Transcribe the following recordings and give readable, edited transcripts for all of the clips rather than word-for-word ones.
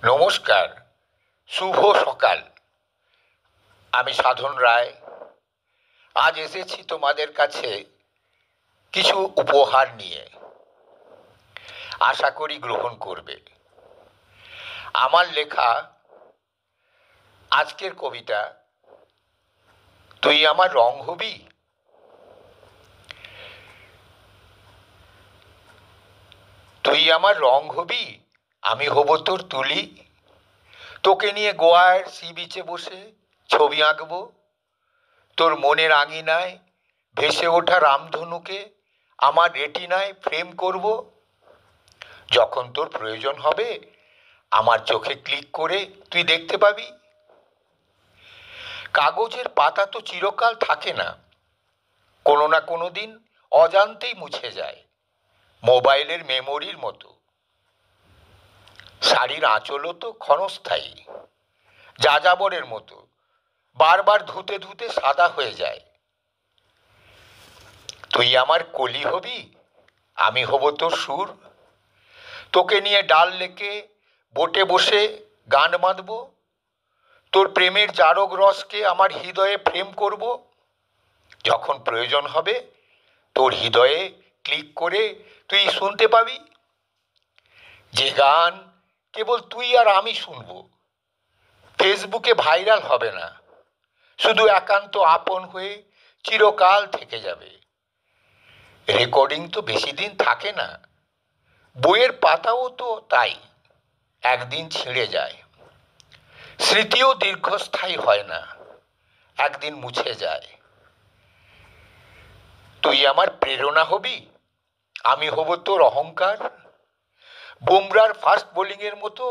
নমস্কার, শুভ সকাল। আমি সাধন রায়। আজ এসেছি তোমাদের কাছে কিছু উপহার নিয়ে। আশা করি গ্রহণ করবে। আমার লেখা আজকের কবিতা তুই আমার রং হবি। তুই আমার রং হবি, আমি হব তোর তুলি। তোকে নিয়ে গোয়ার সি বিচে বসে ছবি আঁকবো। তোর মনের আঙিনায় ভেসে ওঠা রামধনুকে আমার রেটিনায় ফ্রেম করব। যখন তোর প্রয়োজন হবে আমার চোখে ক্লিক করে তুই দেখতে পাবি। কাগজের পাতা তো চিরকাল থাকে না, কোনো না কোনো দিন অজান্তেই মুছে যায়, মোবাইলের মেমোরির মতো। শাড়ির আঁচলও তো ক্ষণস্থায়ী, যাযাবরের মতো বারবার ধুতে ধুতে সাদা হয়ে যায়। তুই আমার কলি হবি, আমি হব তোর সুর। তোকে নিয়ে ডাল লেকে বোটে বসে গান বাঁধব। তোর প্রেমের জারক রসকে আমার হৃদয়ে প্রেম করব। যখন প্রয়োজন হবে তোর হৃদয়ে ক্লিক করে তুই শুনতে পাবি। যে গান কেবল তুই আর আমি শুনব, ফেসবুকে ভাইরাল হবে না, শুধু একান্ত আপন হয়ে চিরকাল থেকে যাবে। রেকর্ডিং তো বেশি দিন থাকে না, বইয়ের পাতাও তো তাই, একদিন ছিঁড়ে যায়। স্মৃতিও দীর্ঘস্থায়ী হয় না, একদিন মুছে যায়। তুই আমার প্রেরণা হবি, আমি হব তোর অহংকার। বুমরার ফাস্ট বোলিংয়ের মতো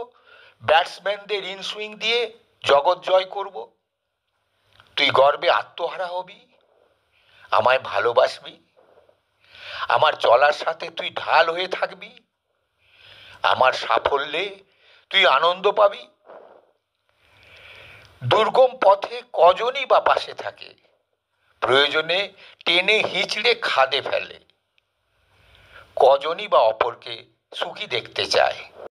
ব্যাটসম্যানদের ইনসুইং দিয়ে জগৎ জয় করব। তুই গর্বে আত্মহারা হবি, আমায় ভালোবাসবি। আমার চলার সাথে তুই ঢাল হয়ে থাকবি, আমার সাফল্যে তুই আনন্দ পাবি। দুর্গম পথে কজনই বা পাশে থাকে, প্রয়োজনে টেনে হিঁচড়ে খাদে ফেলে। কজনই বা অপরকে সুখী দেখতে চায়।